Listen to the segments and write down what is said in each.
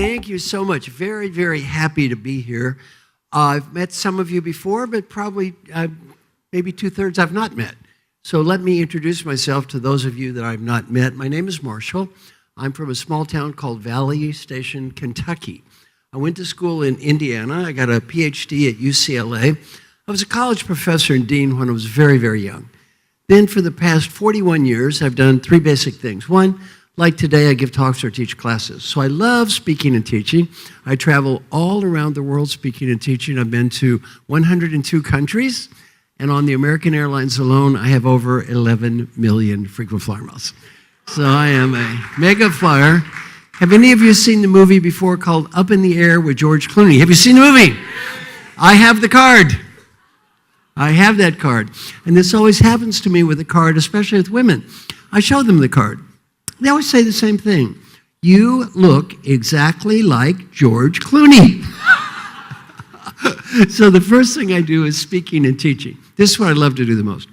Thank you so much. Very, very happy to be here. I've met some of you before, but probably maybe two-thirds I've not met. So let me introduce myself to those of you that I've not met. My name is Marshall. I'm from a small town called Valley Station, Kentucky. I went to school in Indiana. I got a PhD at UCLA. I was a college professor and dean when I was very, very young. Then for the past 41 years, I've done three basic things. One, like today, I give talks or teach classes. So I love speaking and teaching. I travel all around the world speaking and teaching. I've been to 102 countries, and on the American Airlines alone, I have over 11 million frequent flyer miles. So I am a mega flyer. Have any of you seen the movie before called Up in the Air with George Clooney? Have you seen the movie? I have the card. I have that card. And this always happens to me with the card, especially with women. I show them the card. They always say the same thing. You look exactly like George Clooney. So the first thing I do is speaking and teaching. This is what I love to do the most.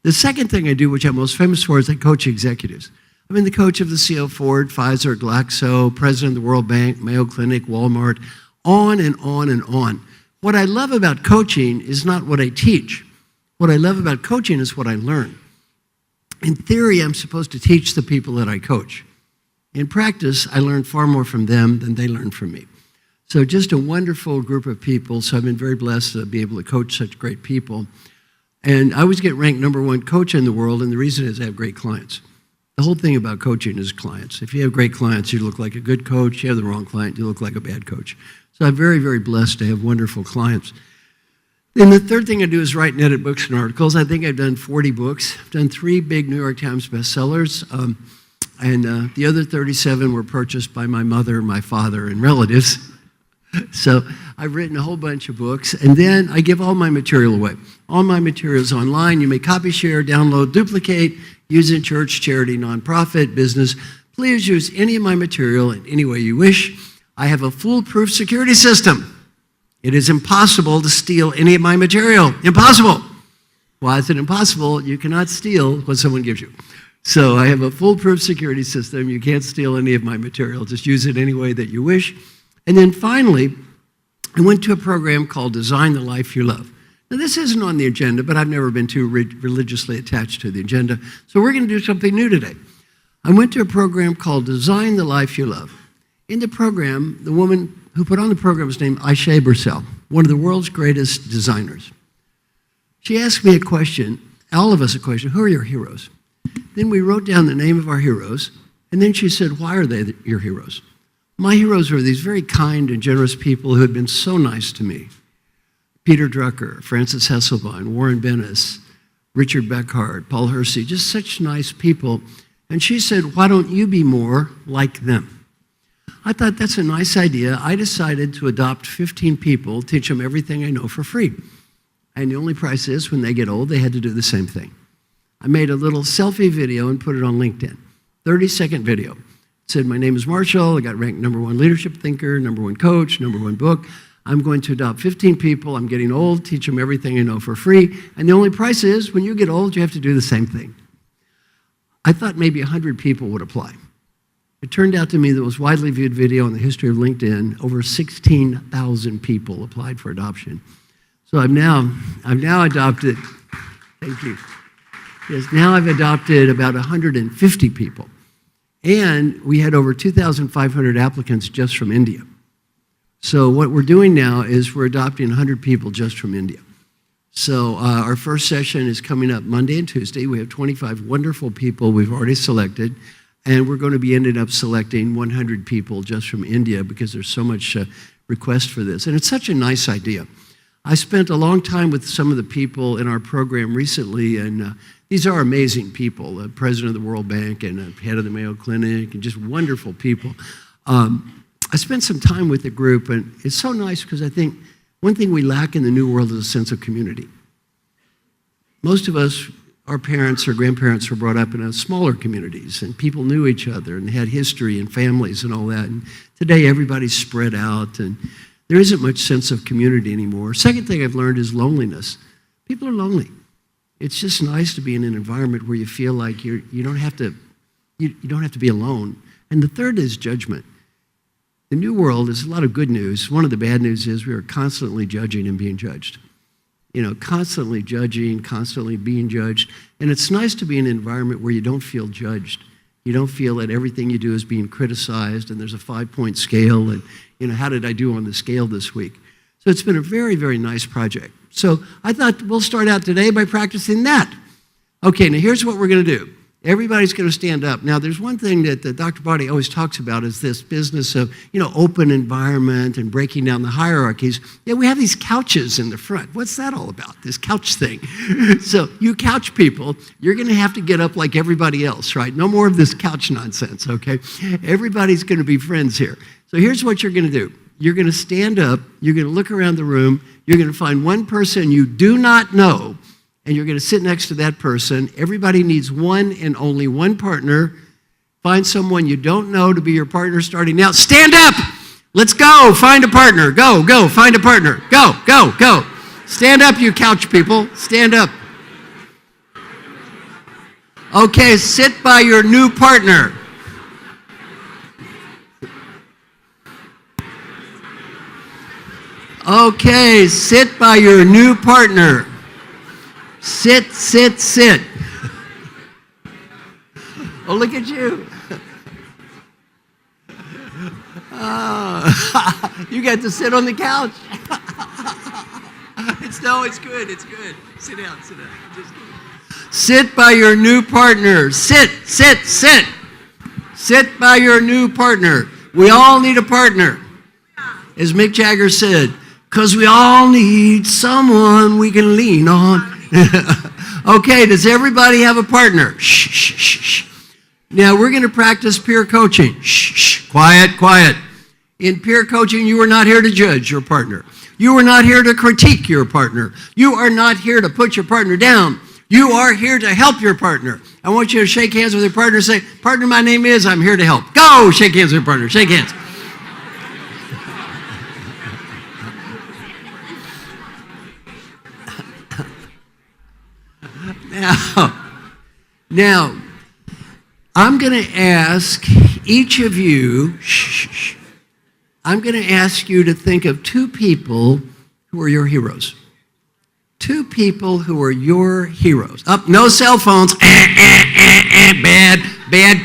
The second thing I do, which I'm most famous for, is I coach executives. I've been the coach of the CEO of Ford, Pfizer, Glaxo, president of the World Bank, Mayo Clinic, Walmart, on and on and on. What I love about coaching is not what I teach. What I love about coaching is what I learn. In theory, I'm supposed to teach the people that I coach. In practice, I learn far more from them than they learn from me. So just a wonderful group of people. So I've been very blessed to be able to coach such great people. And I always get ranked #1 coach in the world, and the reason is I have great clients. The whole thing about coaching is clients. If you have great clients, you look like a good coach. You have the wrong client, you look like a bad coach. So I'm very, very blessed to have wonderful clients. And the third thing I do is write and edit books and articles. I think I've done 40 books. I've done 3 big New York Times bestsellers, and the other 37 were purchased by my mother, my father, and relatives. So I've written a whole bunch of books, and then I give all my material away. All my material is online. You may copy, share, download, duplicate, use in church, charity, nonprofit, business. Please use any of my material in any way you wish. I have a foolproof security system. It is impossible to steal any of my material. Impossible. Why is it impossible? You cannot steal what someone gives you. So I have a foolproof security system. You can't steal any of my material. Just use it any way that you wish. And then finally, I went to a program called Design the Life You Love. Now, this isn't on the agenda, but I've never been too religiously attached to the agenda. So we're going to do something new today. I went to a program called Design the Life You Love. In the program, the woman who put on the program was named Aisha Bursell, one of the world's greatest designers. She asked me a question, all of us a question: who are your heroes? Then we wrote down the name of our heroes, and then she said, why are they your heroes? My heroes were these very kind and generous people who had been so nice to me. Peter Drucker, Francis Hesselbein, Warren Bennis, Richard Beckhart, Paul Hersey, just such nice people. And she said, why don't you be more like them? I thought that's a nice idea. I decided to adopt 15 people, teach them everything I know for free. And the only price is when they get old, they had to do the same thing. I made a little selfie video and put it on LinkedIn. 30-second video. It said, my name is Marshall. I got ranked #1 leadership thinker, #1 coach, #1 book. I'm going to adopt 15 people. I'm getting old, teach them everything I know for free. And the only price is when you get old, you have to do the same thing. I thought maybe 100 people would apply. It turned out to me the most widely viewed video in the history of LinkedIn. Over 16,000 people applied for adoption. So I've now adopted, thank you. Yes, now I've adopted about 150 people. And we had over 2,500 applicants just from India. So what we're doing now is we're adopting 100 people just from India. So our first session is coming up Monday and Tuesday. We have 25 wonderful people we've already selected. And we're going to be ended up selecting 100 people just from India because there's so much request for this. And it's such a nice idea. I spent a long time with some of the people in our program recently, and these are amazing people, the president of the World Bank and head of the Mayo Clinic, and just wonderful people. I spent some time with the group, and it's so nice because I think one thing we lack in the new world is a sense of community. Most of us, our parents or grandparents were brought up in smaller communities, and people knew each other and had history and families and all that. And today, everybody's spread out, and there isn't much sense of community anymore. Second thing I've learned is loneliness. People are lonely. It's just nice to be in an environment where you feel like you don't have to be alone. And the third is judgment. The new world is a lot of good news. One of the bad news is we are constantly judging and being judged. Constantly judging, constantly being judged. And it's nice to be in an environment where you don't feel judged. You don't feel that everything you do is being criticized and there's a 5-point scale and, how did I do on the scale this week? So it's been a very, very nice project. So I thought we'll start out today by practicing that. Okay, now here's what we're going to do. Everybody's going to stand up. Now, there's one thing that Dr. Body always talks about is this business of, open environment and breaking down the hierarchies. Yeah, we have these couches in the front. What's that all about, this couch thing? So you couch people, you're going to have to get up like everybody else, right? No more of this couch nonsense, okay? Everybody's going to be friends here. So here's what you're going to do. You're going to stand up, you're going to look around the room, you're going to find one person you do not know, and you're going to sit next to that person. Everybody needs one and only one partner. Find someone you don't know to be your partner starting now. Stand up! Let's go! Find a partner. Go, find a partner. Go. Stand up, you couch people. Stand up. Okay, sit by your new partner. Okay, sit by your new partner. Sit. Oh, look at you. You got to sit on the couch. It's good. Sit down. Just kidding. Sit by your new partner. Sit. Sit by your new partner. We all need a partner. As Mick Jagger said, because we all need someone we can lean on. Okay, does everybody have a partner? Shh. Now, we're going to practice peer coaching. Shh. Quiet. In peer coaching, you are not here to judge your partner. You are not here to critique your partner. You are not here to put your partner down. You are here to help your partner. I want you to shake hands with your partner and say, partner, my name is, I'm here to help. Go, shake hands with your partner. Shake hands. Now, I'm going to ask each of you, I'm going to ask you to think of 2 people who are your heroes. 2 people who are your heroes. No cell phones. Bad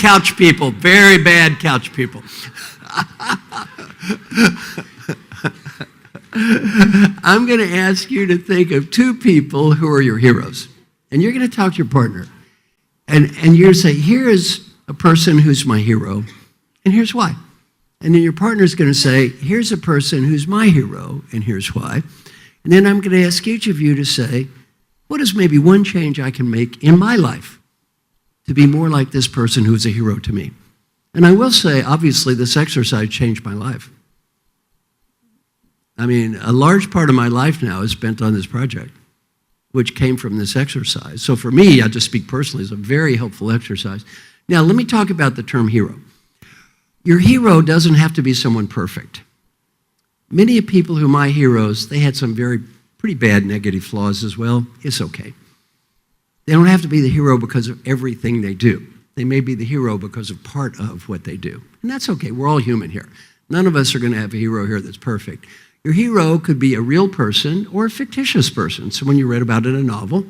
couch people. Very bad couch people. I'm going to ask you to think of 2 people who are your heroes. And you're going to talk to your partner. And you're going to say, here is a person who's my hero, and here's why. And then your partner's going to say, here's a person who's my hero, and here's why. And then I'm going to ask each of you to say, what is maybe one change I can make in my life to be more like this person who's a hero to me? And I will say, obviously, this exercise changed my life. I mean, a large part of my life now is spent on this project, which came from this exercise. So for me, I just speak personally, it's a very helpful exercise. Now, let me talk about the term hero. Your hero doesn't have to be someone perfect. Many people who are my heroes, they had some pretty bad negative flaws as well. It's okay. They don't have to be the hero because of everything they do. They may be the hero because of part of what they do. And that's okay. We're all human here. None of us are going to have a hero here that's perfect. Your hero could be a real person or a fictitious person, someone you read about in a novel.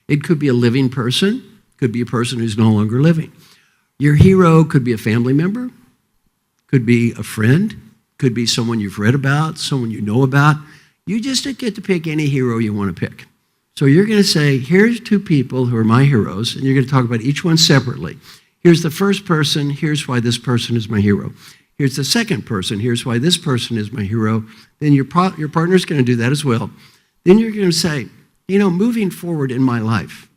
It could be a living person, could be a person who's no longer living. Your hero could be a family member, could be a friend, could be someone you've read about, someone you know about. You just get to pick any hero you want to pick. So you're going to say, here's 2 people who are my heroes, and you're going to talk about each one separately. Here's the first person, here's why this person is my hero. Here's the second person, here's why this person is my hero. Then your partner's going to do that as well. Then you're going to say, moving forward in my life,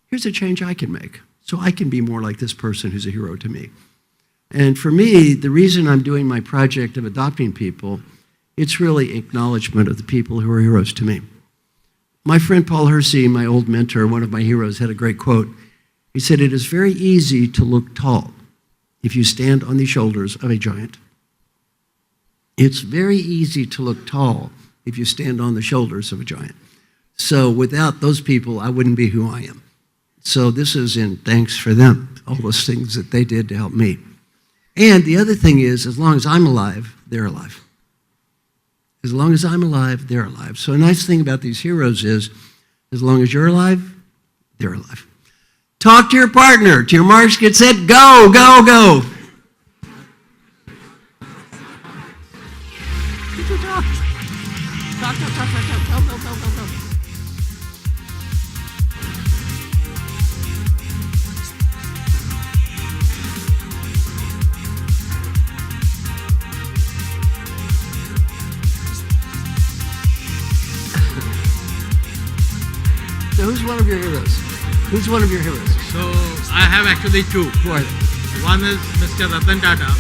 here's a change I can make so I can be more like this person who's a hero to me. And for me, the reason I'm doing my project of adopting people, it's really acknowledgement of the people who are heroes to me. My friend Paul Hersey, my old mentor, one of my heroes, had a great quote. He said, it is very easy to look tall if you stand on the shoulders of a giant. It's very easy to look tall if you stand on the shoulders of a giant. So without those people, I wouldn't be who I am. So this is in thanks for them, all those things that they did to help me. And the other thing is, as long as I'm alive, they're alive. As long as I'm alive, they're alive. So a nice thing about these heroes is, as long as you're alive, they're alive. Talk to your partner. To your marks, get set, go, go, go. Talk, go, go, go, go, go. So who's one of your heroes? Who's one of your heroes? So I have actually two. Who are they? One is Mr. Ratan Tata.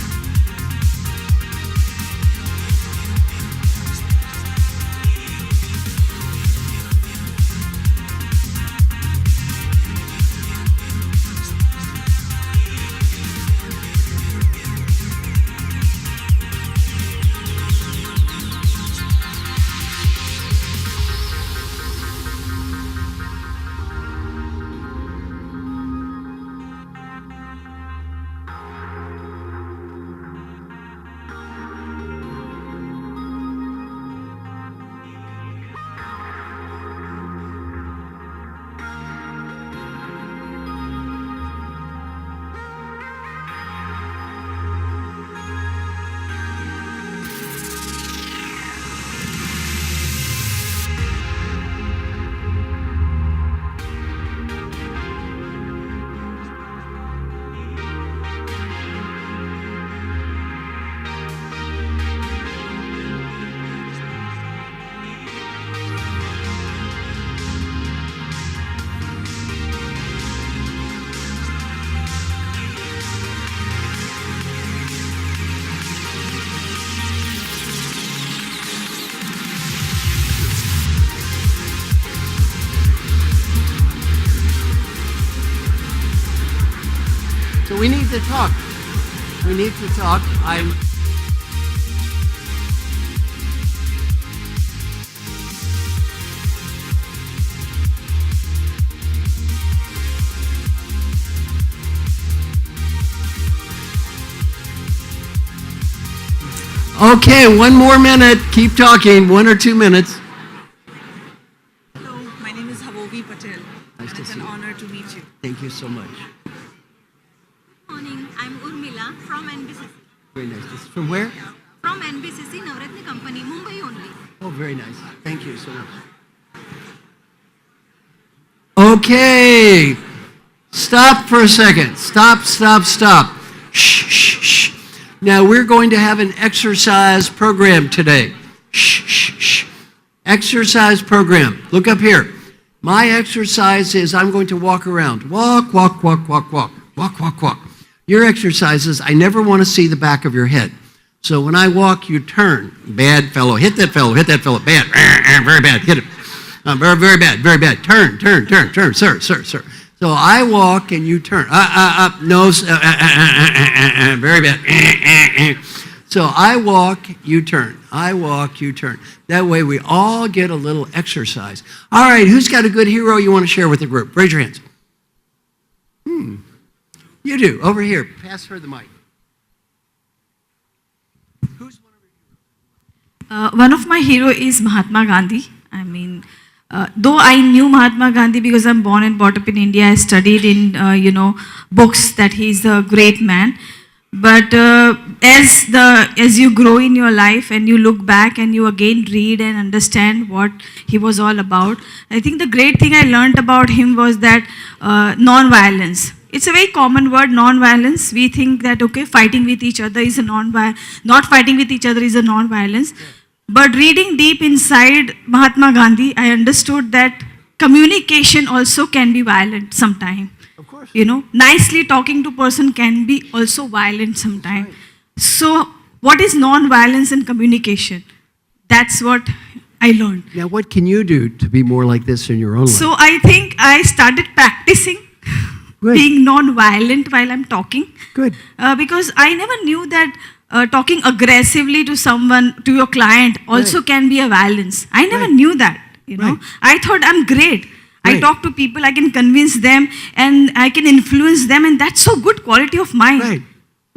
So we need to talk. We need to talk. I'm... Okay, one more minute. Keep talking. 1 or 2 minutes. Hello, my name is Havovi Patel. Nice to It's see an you. honor to meet you. Thank you so much. Morning, I'm Urmila from NBCC. Very nice. This is from where? From NBCC Navratna Company, Mumbai only. Oh, very nice. Thank you so much. Okay. Stop for a second. Stop, stop, stop. Shh, shh, shh. Now we're going to have an exercise program today. Shh, shh, shh. Exercise program. Look up here. My exercise is I'm going to walk around. Walk, walk, walk, walk, walk. Walk, walk, walk. Your exercise is I never want to see the back of your head. So when I walk, you turn. Bad fellow. Hit that fellow. Hit that fellow. Bad. Very bad. Hit him. Very, very bad. Very bad. Turn, turn, turn, turn. Sir, sir, sir. So I walk and you turn. Nose. Very bad. So I walk, you turn. I walk, you turn. That way we all get a little exercise. All right, who's got a good hero you want to share with the group? Raise your hands. You do. Over here. Pass her the mic. Who's one of your heroes? One of my hero is Mahatma Gandhi. I mean, though I knew Mahatma Gandhi because I'm born and brought up in India, I studied in books that he's a great man. But as you grow in your life and you look back and you again read and understand what he was all about, I think the great thing I learned about him was that non-violence. It's a very common word, non-violence. We think that, okay, fighting with each other is a not fighting with each other is a non-violence. Yeah. But reading deep inside Mahatma Gandhi, I understood that communication also can be violent sometimes. Of course. Nicely talking to person can be also violent sometimes. Right. So what is non-violence in communication? That's what I learned. Now, what can you do to be more like this in your own life? So I think I started practicing being non-violent while I'm talking. Good. Because I never knew that talking aggressively to someone, to your client, also can be a violence. I never knew that, Right. I thought I'm great. Right. I talk to people, I can convince them, and I can influence them, and that's so good quality of mine. Right.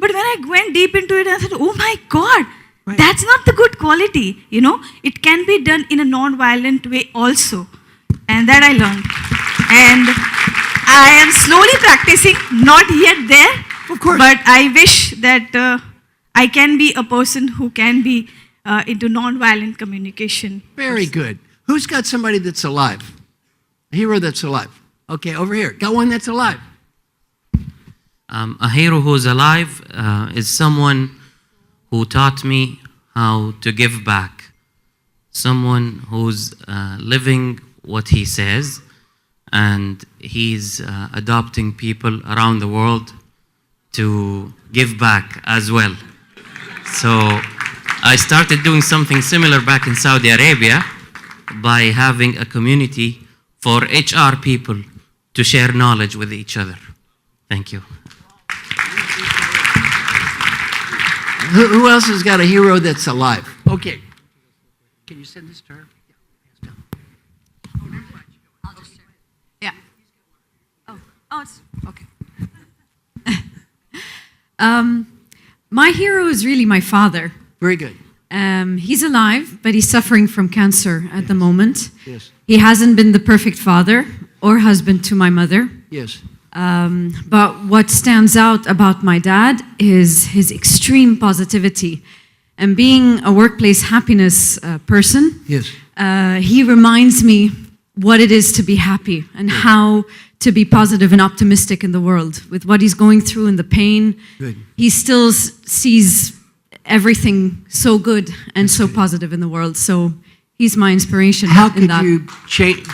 But when I went deep into it, I said, oh my God, Right. that's not the good quality. It can be done in a non-violent way also. And that I learned. And I am slowly practicing, not yet there. Of course. But I wish that I can be a person who can be into non-violent communication. Very good. Who's got somebody that's alive? A hero that's alive. Okay, over here. Got one that's alive. A hero who's alive is someone who taught me how to give back. Someone who's living what he says, and he's adopting people around the world to give back as well. So I started doing something similar back in Saudi Arabia by having a community for HR people to share knowledge with each other. Thank you. Who else has got a hero that's alive? Okay. Can you send this to her? Yeah. Oh, it's okay. My hero is really my father. Very good. He's alive, but he's suffering from cancer at the moment. Yes. He hasn't been the perfect father or husband to my mother. Yes. But what stands out about my dad is his extreme positivity. And being a workplace happiness person, Yes. he reminds me what it is to be happy and how to be positive and optimistic in the world. With what he's going through and the pain, Good. he still sees everything so good and so positive in the world. So he's my inspiration How in could that. you change?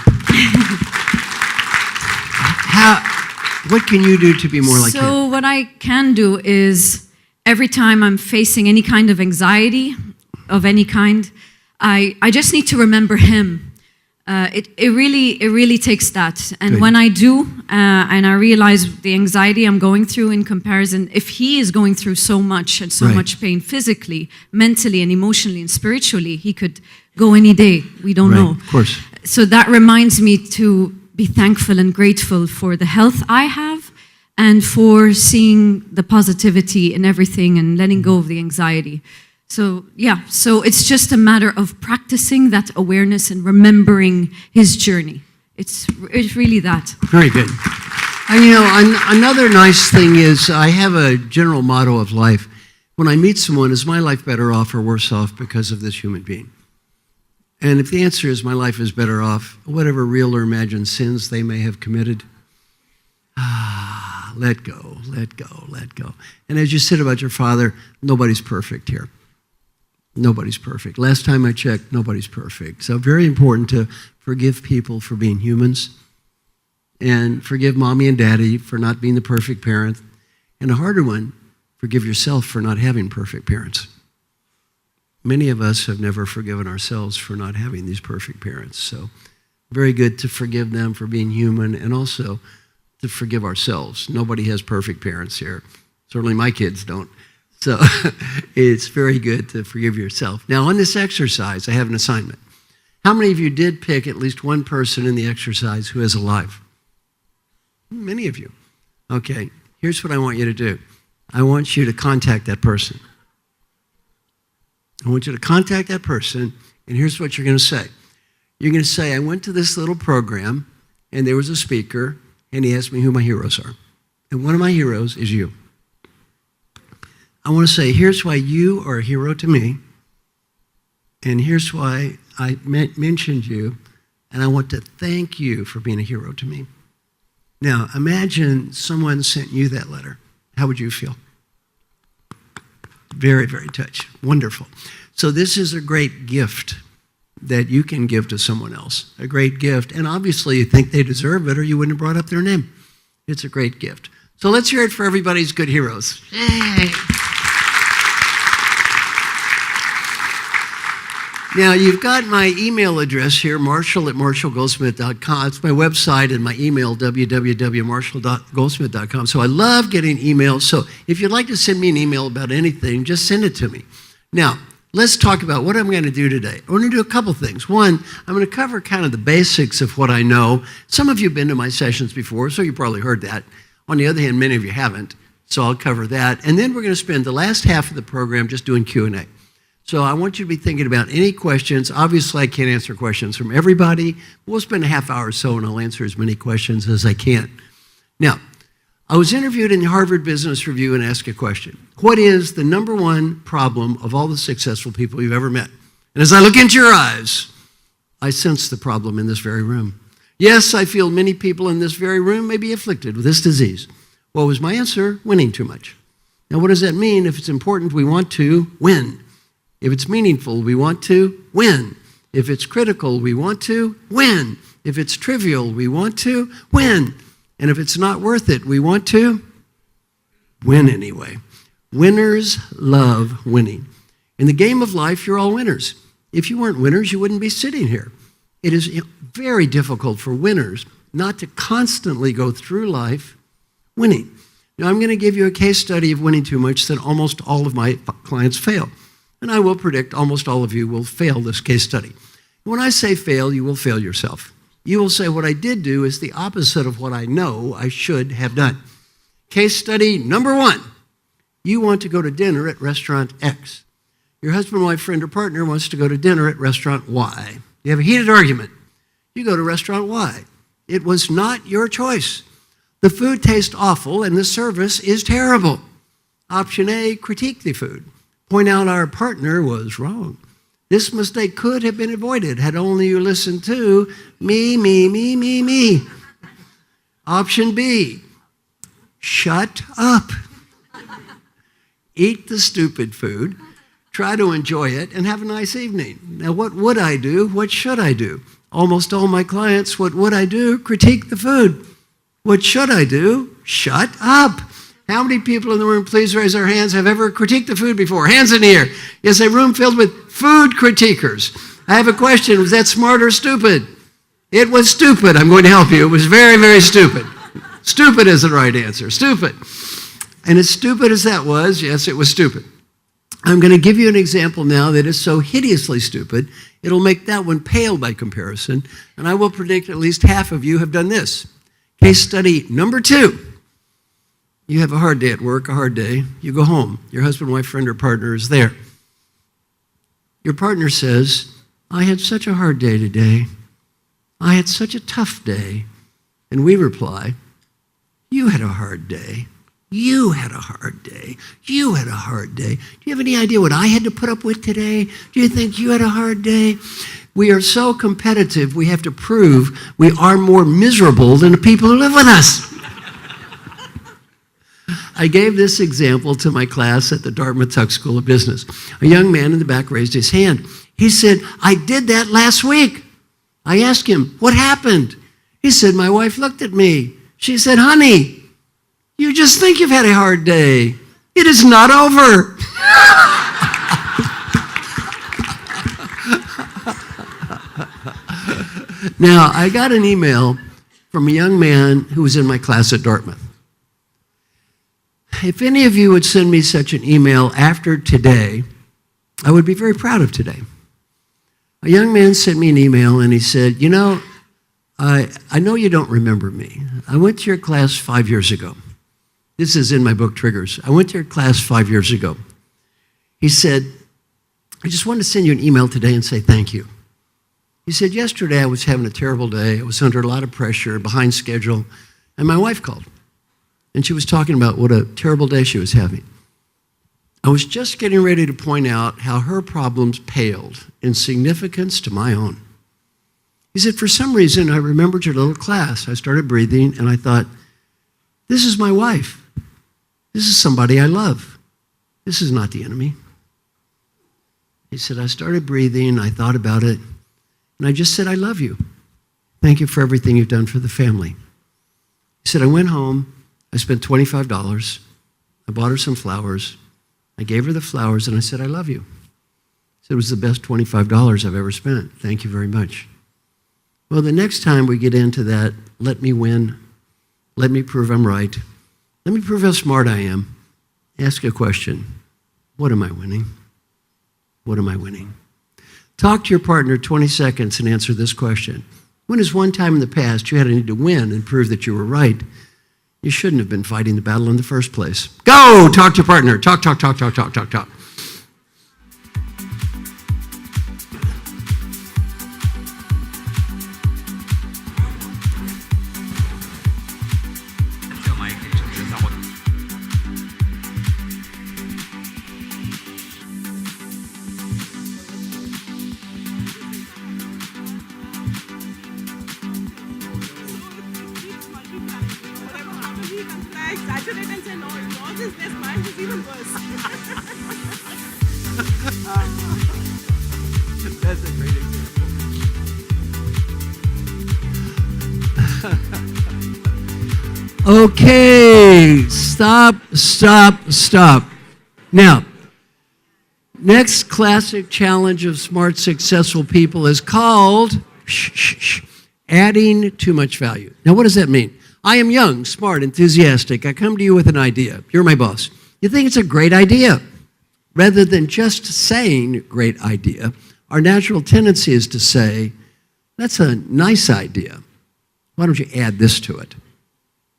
What can you do to be more like him? So what I can do is every time I'm facing any kind of anxiety of any kind, I just need to remember him. It really takes that. And Good. when I do, and I realize the anxiety I'm going through in comparison, if he is going through so much and so Right. much pain physically, mentally and emotionally and spiritually, he could go any day. We don't Right, know. of course. So that reminds me to be thankful and grateful for the health I have and for seeing the positivity in everything and letting go of the anxiety. So yeah, so it's just a matter of practicing that awareness and remembering his journey. It's really that. Very good. And another nice thing is I have a general motto of life. When I meet someone, is my life better off or worse off because of this human being? And if the answer is my life is better off, whatever real or imagined sins they may have committed, let go, let go, let go. And as you said about your father, nobody's perfect here. Nobody's perfect. Last time I checked, nobody's perfect. So very important to forgive people for being humans and forgive mommy and daddy for not being the perfect parent. And a harder one, forgive yourself for not having perfect parents. Many of us have never forgiven ourselves for not having these perfect parents. So very good to forgive them for being human and also to forgive ourselves. Nobody has perfect parents here. Certainly my kids don't. So it's very good to forgive yourself. Now on this exercise, I have an assignment. How many of you did pick at least one person in the exercise who is alive? Many of you. Okay, here's what I want you to do. I want you to contact that person. I want you to contact that person, and here's what you're going to say. You're going to say, I went to this little program, and there was a speaker, and he asked me who my heroes are. And one of my heroes is you. I want to say, here's why you are a hero to me, and here's why I mentioned you, and I want to thank you for being a hero to me. Now, imagine someone sent you that letter. How would you feel? Very, very touched. Wonderful. So this is a great gift that you can give to someone else. A great gift. And obviously you think they deserve it or you wouldn't have brought up their name. It's a great gift. So let's hear it for everybody's good heroes. Yay. Now, you've got my email address here, marshall@marshallgoldsmith.com. It's my website and my email, www.marshall.goldsmith.com. So I love getting emails. So if you'd like to send me an email about anything, just send it to me. Now, let's talk about what I'm going to do today. I'm going to do a couple things. One, I'm going to cover kind of the basics of what I know. Some of you have been to my sessions before, so you probably heard that. On the other hand, many of you haven't. So I'll cover that. And then we're going to spend the last half of the program just doing Q&A. So I want you to be thinking about any questions. Obviously, I can't answer questions from everybody. We'll spend a half hour or so, and I'll answer as many questions as I can. Now, I was interviewed in the Harvard Business Review and asked a question. What is the number one problem of all the successful people you've ever met? And as I look into your eyes, I sense the problem in this very room. Yes, I feel many people in this very room may be afflicted with this disease. What was my answer? Winning too much. Now, what does that mean? If it's important, we want to win. If it's meaningful, we want to win. If it's critical, we want to win. If it's trivial, we want to win. And if it's not worth it, we want to win anyway. Winners love winning. In the game of life, you're all winners. If you weren't winners, you wouldn't be sitting here. It is very difficult for winners not to constantly go through life winning. Now, I'm going to give you a case study of winning too much that almost all of my clients fail. And I will predict almost all of you will fail this case study. When I say fail, you will fail yourself. You will say what I did do is the opposite of what I know I should have done. Case study number 1. You want to go to dinner at restaurant X. Your husband, wife, friend, or partner wants to go to dinner at restaurant Y. You have a heated argument. You go to restaurant Y. It was not your choice. The food tastes awful and the service is terrible. Option A, critique the food. Point out our partner was wrong. This mistake could have been avoided had only you listened to me. Option B, shut up. Eat the stupid food, try to enjoy it, and have a nice evening. Now, what would I do? What should I do? Almost all my clients, what would I do? Critique the food. What should I do? Shut up. How many people in the room, please raise their hands, have ever critiqued the food before? Hands in the air. Yes, a room filled with food critiquers. I have a question. Was that smart or stupid? It was stupid. I'm going to help you. It was very, very stupid. Stupid is the right answer. Stupid. And as stupid as that was, yes, it was stupid. I'm going to give you an example now that is so hideously stupid, it'll make that one pale by comparison, and I will predict at least half of you have done this. Case study number 2. You have a hard day at work, a hard day. You go home. Your husband, wife, friend, or partner is there. Your partner says, I had such a hard day today. I had such a tough day. And we reply, you had a hard day. You had a hard day. You had a hard day. Do you have any idea what I had to put up with today? Do you think you had a hard day? We are so competitive, we have to prove we are more miserable than the people who live with us. I gave this example to my class at the Dartmouth Tuck School of Business. A young man in the back raised his hand. He said, I did that last week. I asked him, what happened? He said, my wife looked at me. She said, honey, you just think you've had a hard day. It is not over. Now, I got an email from a young man who was in my class at Dartmouth. If any of you would send me such an email after today, I would be very proud of today. A young man sent me an email and he said, you know, I know you don't remember me. I went to your class 5 years ago. This is in my book, Triggers. I went to your class 5 years ago. He said, I just wanted to send you an email today and say thank you. He said, yesterday I was having a terrible day. I was under a lot of pressure, behind schedule, and my wife called. And she was talking about what a terrible day she was having. I was just getting ready to point out how her problems paled in significance to my own. He said, for some reason, I remembered your little class. I started breathing, and I thought, this is my wife. This is somebody I love. This is not the enemy. He said, I started breathing, I thought about it, and I just said, I love you. Thank you for everything you've done for the family. He said, I went home, I spent $25. I bought her some flowers. I gave her the flowers, and I said, I love you. He said, it was the best $25 I've ever spent. Thank you very much. Well, the next time we get into that, let me win, let me prove I'm right, let me prove how smart I am, ask a question. What am I winning? What am I winning? Talk to your partner 20 seconds and answer this question. When is one time in the past you had a need to win and prove that you were right? You shouldn't have been fighting the battle in the first place. Go! Talk to your partner. Talk, talk, talk, talk, talk, talk, talk. Exaggerate and say, no, yours is this, mine is even worse. That's a great example. Okay, stop. Now, next classic challenge of smart, successful people is called adding too much value. Now, what does that mean? I am young, smart, enthusiastic. I come to you with an idea. You're my boss. You think it's a great idea. Rather than just saying great idea, our natural tendency is to say, that's a nice idea. Why don't you add this to it?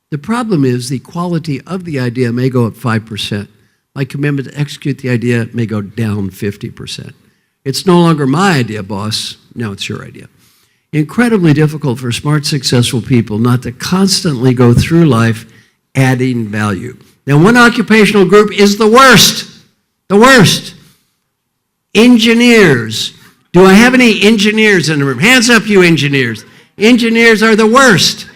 The problem is the quality of the idea may go up 5%. My commitment to execute the idea may go down 50%. It's no longer my idea, boss. Now it's your idea. Incredibly difficult for smart, successful people not to constantly go through life adding value. Now, one occupational group is the worst. The worst. Engineers. Do I have any engineers in the room? Hands up, you engineers. Engineers are the worst.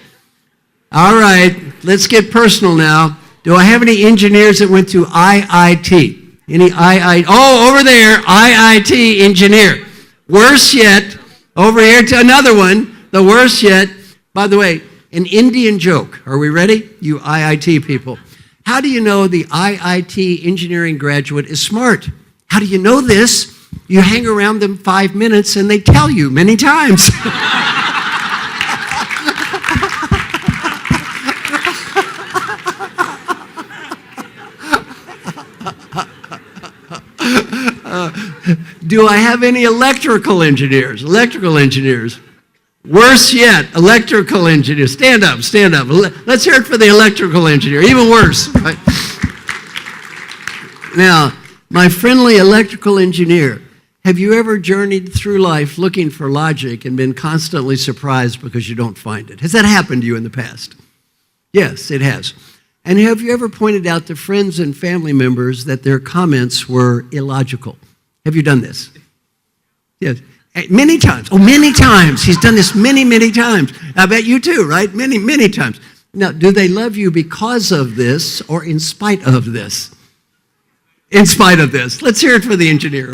All right, let's get personal now. Do I have any engineers that went to IIT? Any IIT? Oh, over there, IIT engineer. Worse yet, over here to another one, the worst yet. By the way, an Indian joke. Are we ready? You IIT people. How do you know the IIT engineering graduate is smart? How do you know this? You hang around them 5 minutes and they tell you many times. Do I have any electrical engineers? Electrical engineers. Worse yet, electrical engineers. Stand up, stand up. Let's hear it for the electrical engineer. Even worse. Right? Now, my friendly electrical engineer, have you ever journeyed through life looking for logic and been constantly surprised because you don't find it? Has that happened to you in the past? Yes, it has. And have you ever pointed out to friends and family members that their comments were illogical? Have you done this? Yes. Many times. Oh, many times. He's done this many, many times. I bet you too, right? Many, many times. Now, do they love you because of this or in spite of this? In spite of this. Let's hear it for the engineer.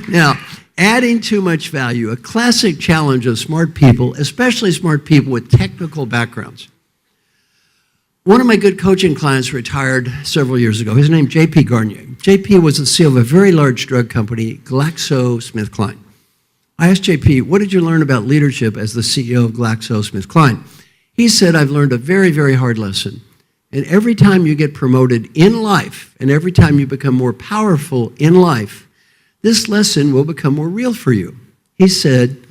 Now, adding too much value, a classic challenge of smart people, especially smart people with technical backgrounds. One of my good coaching clients retired several years ago. His name, J.P. Garnier. J.P. was the CEO of a very large drug company, GlaxoSmithKline. I asked J.P., what did you learn about leadership as the CEO of GlaxoSmithKline? He said, I've learned a very, very hard lesson. And every time you get promoted in life, and every time you become more powerful in life, this lesson will become more real for you. He said,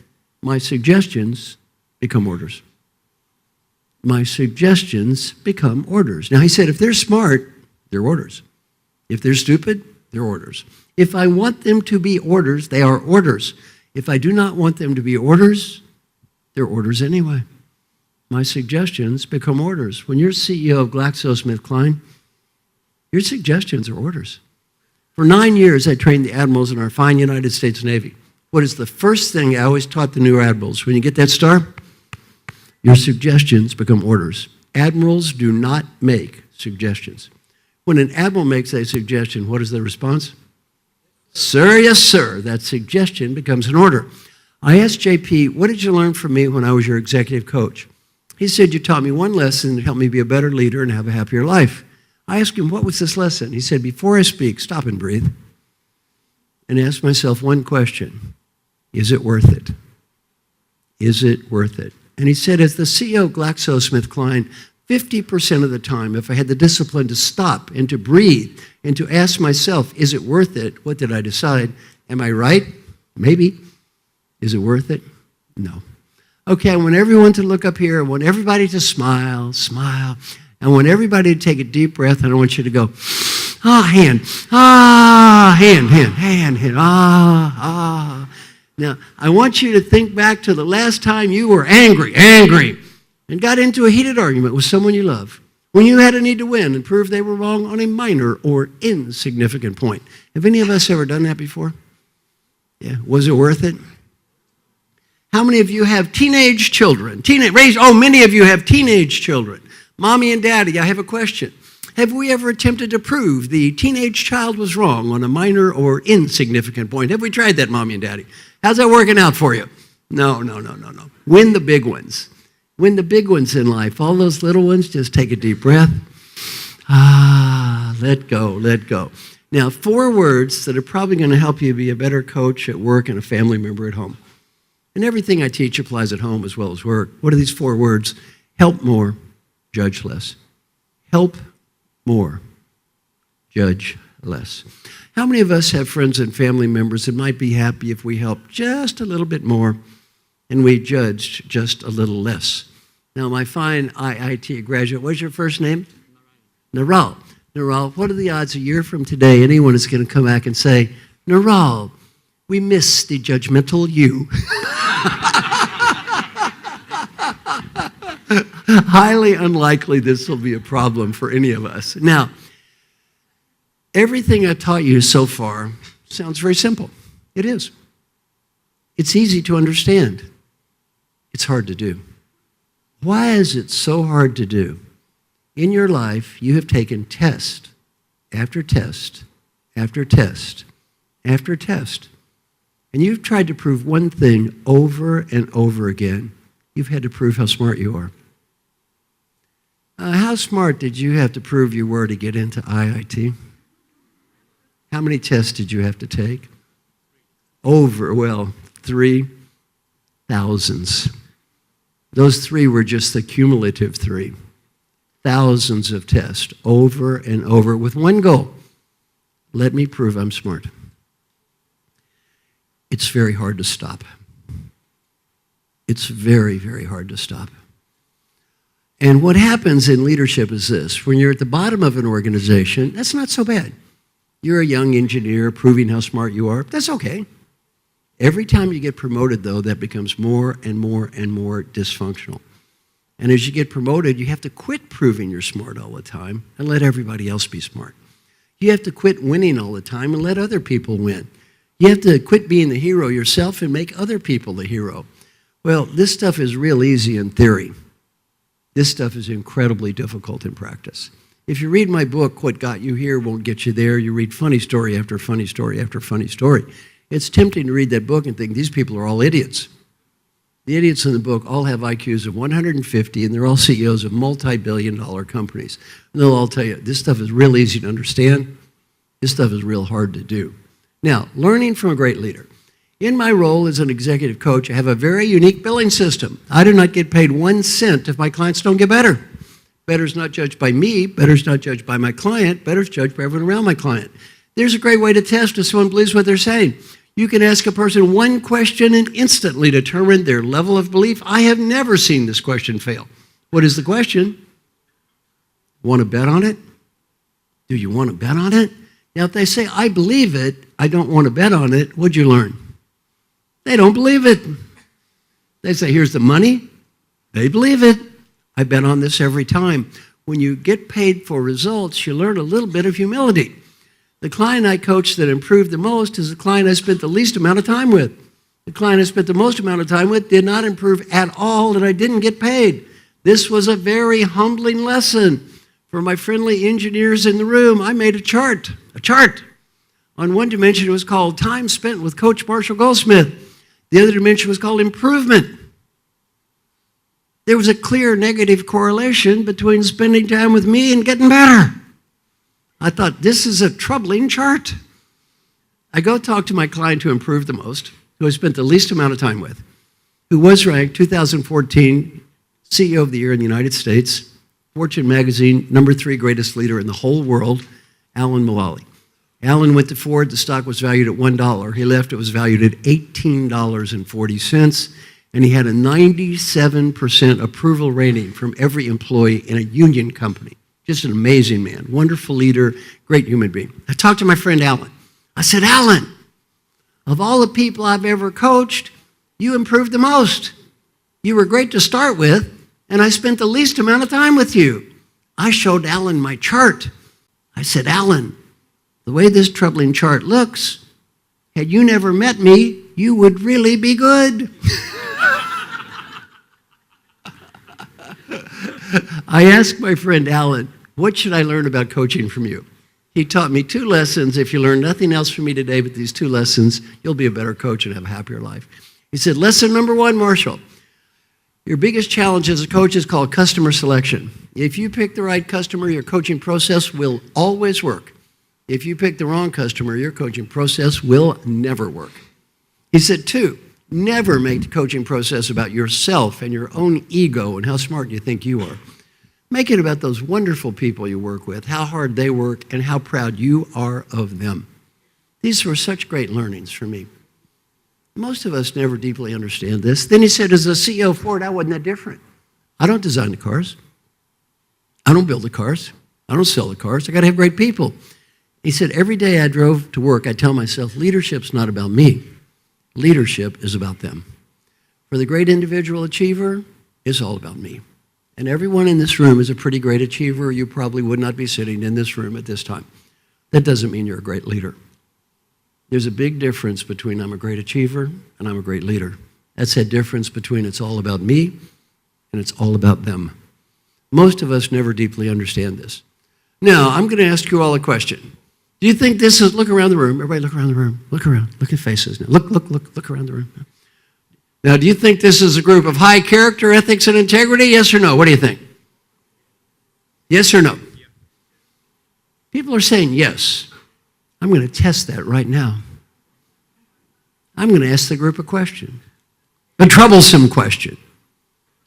my suggestions become orders. My suggestions become orders. Now, he said, if they're smart, they're orders. If they're stupid, they're orders. If I want them to be orders, they are orders. If I do not want them to be orders, they're orders anyway. My suggestions become orders. When you're CEO of GlaxoSmithKline, your suggestions are orders. For 9 years, I trained the admirals in our fine United States Navy. What is the first thing I always taught the new admirals? When you get that star, your suggestions become orders. Admirals do not make suggestions. When an admiral makes a suggestion, what is the response? Sir, yes, sir. That suggestion becomes an order. I asked JP, what did you learn from me when I was your executive coach? He said, you taught me one lesson to help me be a better leader and have a happier life. I asked him, what was this lesson? He said, before I speak, stop and breathe and ask myself one question. Is it worth it? Is it worth it? And he said, as the CEO of GlaxoSmithKline, 50% of the time, if I had the discipline to stop and to breathe and to ask myself, is it worth it? What did I decide? Am I right? Maybe. Is it worth it? No. Okay, I want everyone to look up here. I want everybody to smile, smile. I want everybody to take a deep breath, and I want you to go, hand, hand, Now, I want you to think back to the last time you were angry, and got into a heated argument with someone you love, when you had a need to win and prove they were wrong on a minor or insignificant point. Have any of us ever done that before? Yeah, was it worth it? How many of you have teenage children? Many of you have teenage children. Mommy and Daddy, I have a question. Have we ever attempted to prove the teenage child was wrong on a minor or insignificant point? Have we tried that, Mommy and Daddy? How's that working out for you? No. Win the big ones. Win the big ones in life. All those little ones, just take a deep breath. Let go. Now, 4 words that are probably going to help you be a better coach at work and a family member at home. And everything I teach applies at home as well as work. What are these 4 words? Help more, judge less. Help more, judge less. How many of us have friends and family members that might be happy if we helped just a little bit more and we judged just a little less? Now, my fine IIT graduate, what's your first name? Naral. Naral, what are the odds a year from today anyone is going to come back and say, Naral, we miss the judgmental you. Highly unlikely this will be a problem for any of us. Now, everything I taught you so far sounds very simple. It is. It's easy to understand. It's hard to do. Why is it so hard to do? In your life, you have taken test after test after test after test. And you've tried to prove one thing over and over again. You've had to prove how smart you are. How smart did you have to prove you were to get into IIT? How many tests did you have to take? 3 thousands. Those 3 were just the cumulative 3. Thousands of tests over and over with one goal. Let me prove I'm smart. It's very hard to stop. It's very, very hard to stop. And what happens in leadership is this. When you're at the bottom of an organization, that's not so bad. You're a young engineer proving how smart you are. That's okay. Every time you get promoted, though, that becomes more and more and more dysfunctional. And as you get promoted, you have to quit proving you're smart all the time and let everybody else be smart. You have to quit winning all the time and let other people win. You have to quit being the hero yourself and make other people the hero. Well, this stuff is real easy in theory. This stuff is incredibly difficult in practice. If you read my book, What Got You Here Won't Get You There, you read funny story after funny story after funny story. It's tempting to read that book and think these people are all idiots. The idiots in the book all have IQs of 150, and they're all CEOs of multi-billion-dollar companies. And they'll all tell you, this stuff is real easy to understand. This stuff is real hard to do. Now, learning from a great leader. In my role as an executive coach, I have a very unique billing system. I do not get paid 1 cent if my clients don't get better. Better is not judged by me. Better is not judged by my client. Better is judged by everyone around my client. There's a great way to test if someone believes what they're saying. You can ask a person one question and instantly determine their level of belief. I have never seen this question fail. What is the question? Want to bet on it? Do you want to bet on it? Now, if they say, I believe it, I don't want to bet on it, what'd you learn? They don't believe it. They say, here's the money. They believe it. I bet on this every time. When you get paid for results, you learn a little bit of humility. The client I coached that improved the most is the client I spent the least amount of time with. The client I spent the most amount of time with did not improve at all, and I didn't get paid. This was a very humbling lesson. For my friendly engineers in the room, I made a chart. On one dimension, it was called Time Spent with Coach Marshall Goldsmith. The other dimension was called Improvement. There was a clear negative correlation between spending time with me and getting better. I thought, this is a troubling chart. I go talk to my client who improved the most, who I spent the least amount of time with, who was ranked 2014 CEO of the Year in the United States, Fortune magazine, #3 greatest leader in the whole world, Alan Mulally. Alan went to Ford. The stock was valued at $1. He left. It was valued at $18.40. And he had a 97% approval rating from every employee in a union company. Just an amazing man, wonderful leader, great human being. I talked to my friend Alan. I said, Alan, of all the people I've ever coached, you improved the most. You were great to start with, and I spent the least amount of time with you. I showed Alan my chart. I said, Alan, the way this troubling chart looks, had you never met me, you would really be good. I asked my friend Alan, what should I learn about coaching from you? He taught me 2 lessons. If you learn nothing else from me today but these 2 lessons, you'll be a better coach and have a happier life. He said, lesson number 1, Marshall, your biggest challenge as a coach is called customer selection. If you pick the right customer, your coaching process will always work. If you pick the wrong customer, your coaching process will never work. He said, 2, never make the coaching process about yourself and your own ego and how smart you think you are. Make it about those wonderful people you work with, how hard they work, and how proud you are of them. These were such great learnings for me. Most of us never deeply understand this. Then he said, as a CEO of Ford, I wasn't that different. I don't design the cars. I don't build the cars. I don't sell the cars. I got to have great people. He said, every day I drove to work, I tell myself, leadership's not about me. Leadership is about them. For the great individual achiever, it's all about me. And everyone in this room is a pretty great achiever. You probably would not be sitting in this room at this time. That doesn't mean you're a great leader. There's a big difference between I'm a great achiever and I'm a great leader. That's that difference between it's all about me and it's all about them. Most of us never deeply understand this. Now, I'm going to ask you all a question. Do you think this is, look around the room, everybody look around the room, look around, look at faces now. Look around the room. Now, do you think this is a group of high character, ethics, and integrity? Yes or no? What do you think? Yes or no? People are saying yes. I'm going to test that right now. I'm going to ask the group a question, a troublesome question,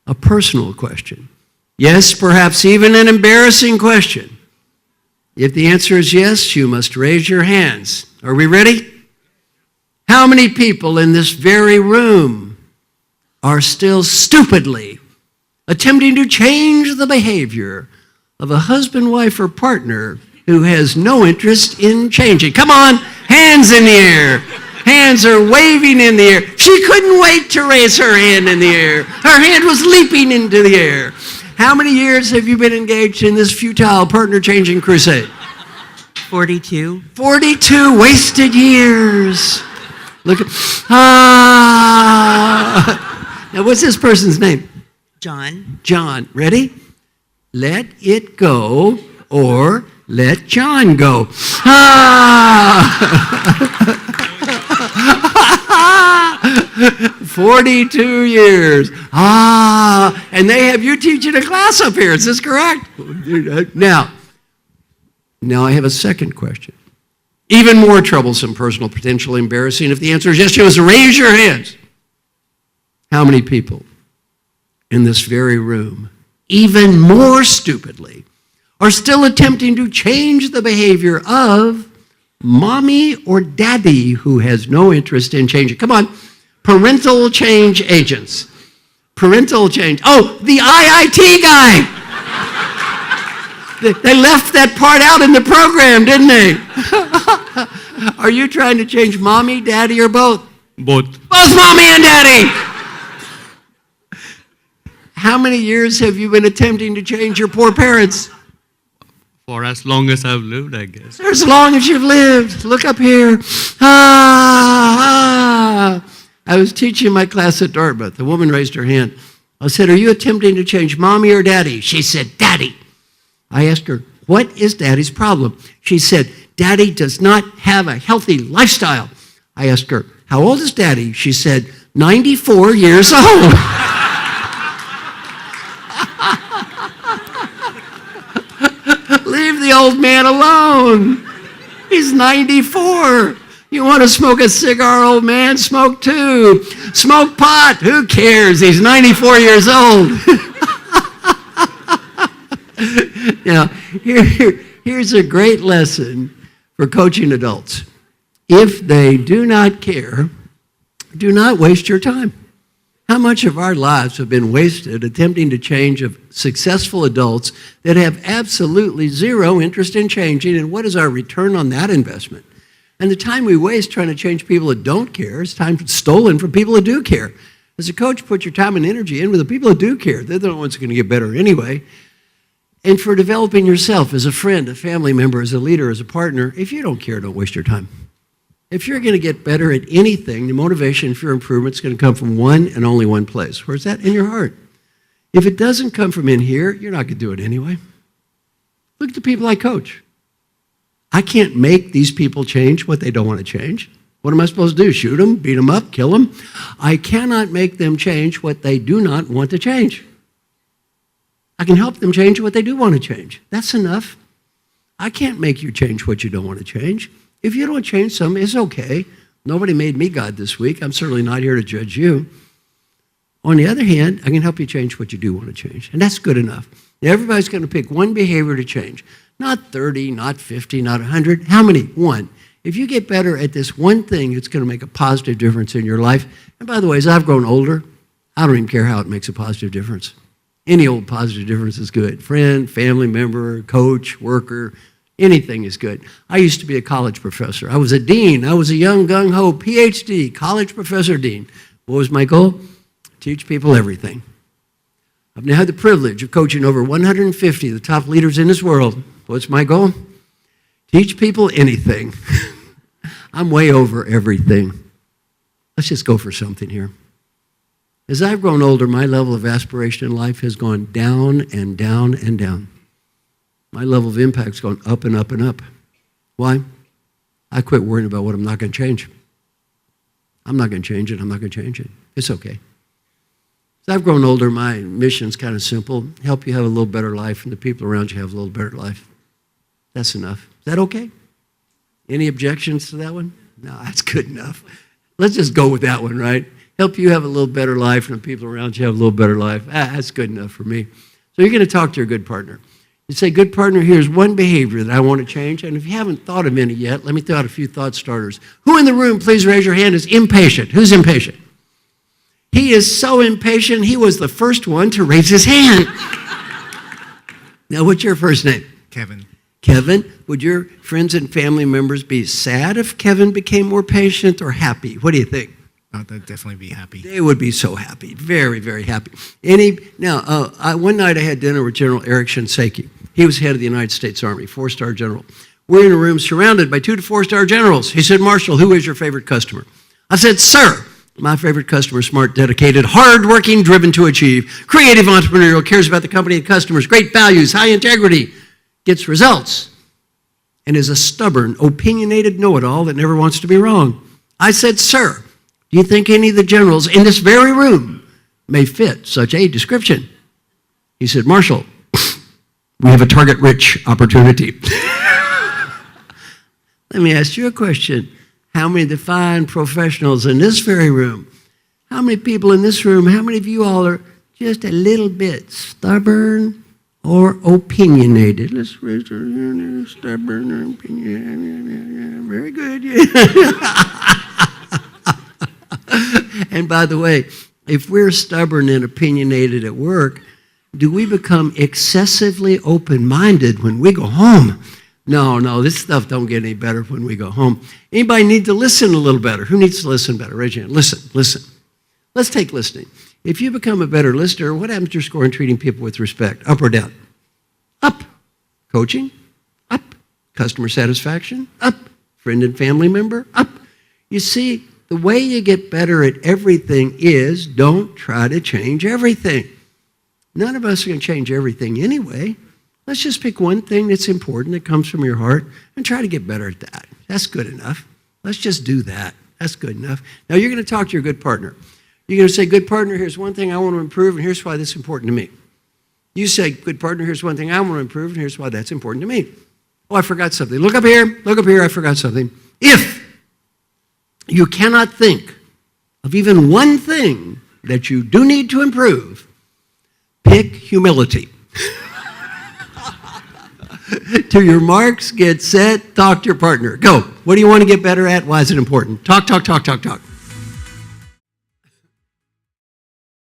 a personal question. Yes, perhaps even an embarrassing question. If the answer is yes, you must raise your hands. Are we ready? How many people in this very room are still stupidly attempting to change the behavior of a husband, wife, or partner who has no interest in changing? Come on, hands in the air. Hands are waving in the air. She couldn't wait to raise her hand in the air. Her hand was leaping into the air. How many years have you been engaged in this futile partner-changing crusade? 42. 42 wasted years. Look at, Now, what's this person's name? John. John. Ready? Let it go or let John go. 42 years. And they have you teaching a class up here. Is this correct? Now I have a second question. Even more troublesome, personal, potentially embarrassing. If the answer is yes, you must raise your hands. How many people in this very room, even more stupidly, are still attempting to change the behavior of mommy or daddy who has no interest in changing? Come on, parental change agents. Parental change. Oh, the IIT guy. They left that part out in the program, didn't they? Are you trying to change mommy, daddy, or both? Both. Both mommy and daddy. How many years have you been attempting to change your poor parents? For as long as I've lived, I guess. For as long as you've lived. Look up here. I was teaching my class at Dartmouth. The woman raised her hand. I said, are you attempting to change mommy or daddy? She said, daddy. I asked her, what is daddy's problem? She said, daddy does not have a healthy lifestyle. I asked her, how old is daddy? She said, 94 years old. Leave the old man alone. He's 94. You want to smoke a cigar, old man? Smoke too. Smoke pot. Who cares? He's 94 years old. Now, here's a great lesson for coaching adults. If they do not care, do not waste your time. How much of our lives have been wasted attempting to change of successful adults that have absolutely zero interest in changing, and what is our return on that investment? And the time we waste trying to change people that don't care is time stolen from people that do care. As a coach, put your time and energy in with the people that do care. They're the ones who are going to get better anyway. And for developing yourself as a friend, a family member, as a leader, as a partner, if you don't care, don't waste your time. If you're going to get better at anything, the motivation for your improvement is going to come from one and only one place. Where's that? In your heart. If it doesn't come from in here, you're not going to do it anyway. Look at the people I coach. I can't make these people change what they don't want to change. What am I supposed to do? Shoot them, beat them up, kill them? I cannot make them change what they do not want to change. I can help them change what they do want to change. That's enough. I can't make you change what you don't want to change. If you don't change something, it's okay. Nobody made me God this week. I'm certainly not here to judge you. On the other hand, I can help you change what you do want to change, and that's good enough. Everybody's going to pick one behavior to change. Not 30, not 50, not 100. How many? One. If you get better at this one thing, it's going to make a positive difference in your life. And by the way, as I've grown older, I don't even care how it makes a positive difference. Any old positive difference is good. Friend, family member, coach, worker, anything is good. I used to be a college professor. I was a dean. I was a young, gung-ho PhD, college professor dean. What was my goal? Teach people everything. I've now had the privilege of coaching over 150 of the top leaders in this world. What's my goal? Teach people anything. I'm way over everything. Let's just go for something here. As I've grown older, my level of aspiration in life has gone down and down and down. My level of impact's gone up and up and up. Why? I quit worrying about what I'm not going to change. I'm not going to change it. I'm not going to change it. It's okay. As I've grown older, my mission's kind of simple. Help you have a little better life and the people around you have a little better life. That's enough. Is that okay? Any objections to that one? No, that's good enough. Let's just go with that one, right? Help you have a little better life and the people around you have a little better life. That's good enough for me. So you're going to talk to your good partner. You say, good partner, here's one behavior that I want to change. And if you haven't thought of any yet, let me throw out a few thought starters. Who in the room, please raise your hand, is impatient? Who's impatient? He is so impatient, he was the first one to raise his hand. Now, what's your first name? Kevin. Kevin, would your friends and family members be sad if Kevin became more patient or happy? What do you think? They'd definitely be happy. They would be so happy, very, very happy. One night I had dinner with General Eric Shinseki. He was head of the United States Army, 4-star general. We're in a room surrounded by 2 to 4-star generals. He said, Marshall, who is your favorite customer? I said, sir, my favorite customer is smart, dedicated, hardworking, driven to achieve, creative, entrepreneurial, cares about the company and customers, great values, high integrity, gets results, and is a stubborn, opinionated know-it-all that never wants to be wrong. I said, sir, do you think any of the generals in this very room may fit such a description? He said, Marshall, we have a target-rich opportunity. Let me ask you a question. How many of the fine professionals in this very room, how many people in this room, how many of you all are just a little bit stubborn or opinionated? Let's raise our hand. Stubborn or opinionated. Very good. And by the way, if we're stubborn and opinionated at work, do we become excessively open-minded when we go home? No, this stuff don't get any better when we go home. Anybody need to listen a little better? Who needs to listen better? Raise your hand. Listen. Let's take listening. If you become a better listener, what happens to your score in treating people with respect? Up or down? Up. Coaching? Up. Customer satisfaction? Up. Friend and family member? Up. You see, the way you get better at everything is don't try to change everything. None of us are going to change everything anyway. Let's just pick one thing that's important that comes from your heart and try to get better at that. That's good enough. Let's just do that. That's good enough. Now you're going to talk to your good partner. You're going to say, good partner, here's one thing I want to improve, and here's why this is important to me. You say, good partner, here's one thing I want to improve, and here's why that's important to me. Oh, I forgot something. Look up here, I forgot something. If you cannot think of even one thing that you do need to improve, pick humility. To your marks, get set, talk to your partner. Go. What do you want to get better at? Why is it important? Talk.